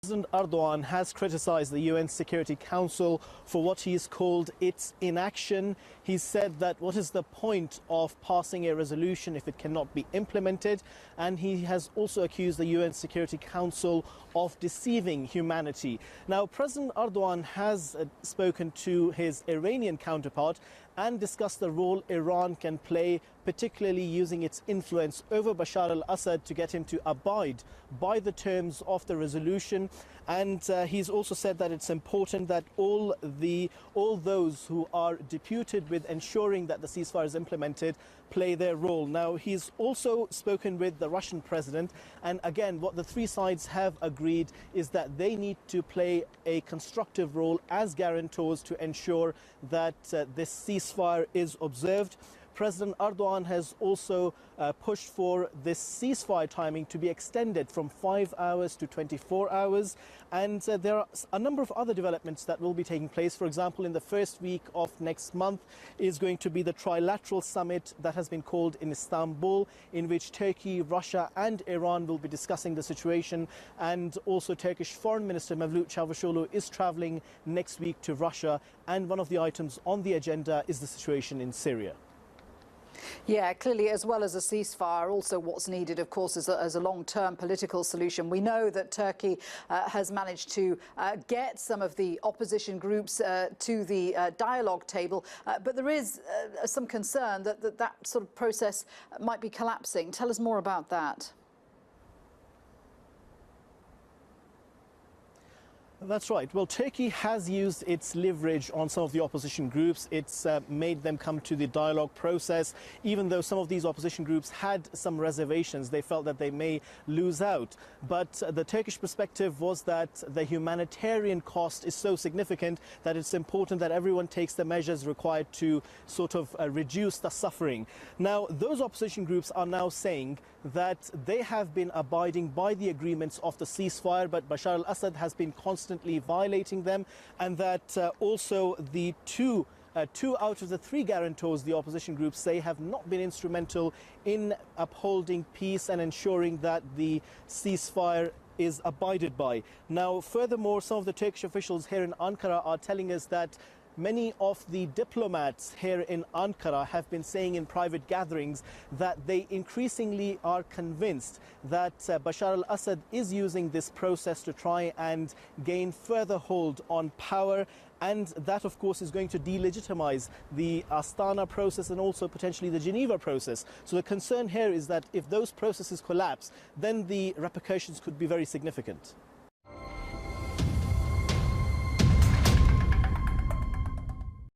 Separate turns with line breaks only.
President Erdogan has criticized the UN Security Council for what he's called its inaction. He said that what is the point of passing a resolution if it cannot be implemented? And he has also accused the UN Security Council of deceiving humanity. Now, President Erdogan has spoken to his Iranian counterpart and discussed the role Iran can play, particularly using its influence over Bashar al-Assad to get him to abide by the terms of the resolution. And he's also said that it's important that all those who are deputed with ensuring that the ceasefire is implemented play their role. Now, he's also spoken with the Russian president, and again, what the three sides have agreed is that they need to play a constructive role as guarantors to ensure that this ceasefire is observed. President Erdogan has also pushed for this ceasefire timing to be extended from 5 hours to 24 hours. And there are a number of other developments that will be taking place. For example, in the first week of next month is going to be the trilateral summit that has been called in Istanbul, in which Turkey, Russia and Iran will be discussing the situation. And also Turkish Foreign Minister Mevlut Çavuşoğlu is traveling next week to Russia. And one of the items on the agenda is the situation in Syria.
Yeah, clearly, as well as a ceasefire, also what's needed, of course, is a long-term political solution. We know that Turkey has managed to get some of the opposition groups to the dialogue table, but there is some concern that that sort of process might be collapsing. Tell us more about that.
That's right. Well, Turkey has used its leverage on some of the opposition groups. It's made them come to the dialogue process, even though some of these opposition groups had some reservations. They felt that they may lose out. But the Turkish perspective was that the humanitarian cost is so significant that it's important that everyone takes the measures required to sort of reduce the suffering. Now, those opposition groups are now saying that they have been abiding by the agreements of the ceasefire, but Bashar al-Assad has been constantly violating them, and that also the two out of the three guarantors, the opposition groups say, have not been instrumental in upholding peace and ensuring that the ceasefire is abided by. Now, furthermore, some of the Turkish officials here in Ankara are telling us that many of the diplomats here in Ankara have been saying in private gatherings that they increasingly are convinced that Bashar al-Assad is using this process to try and gain further hold on power. And that, of course, is going to delegitimize the Astana process and also potentially the Geneva process. So the concern here is that if those processes collapse, then the repercussions could be very significant.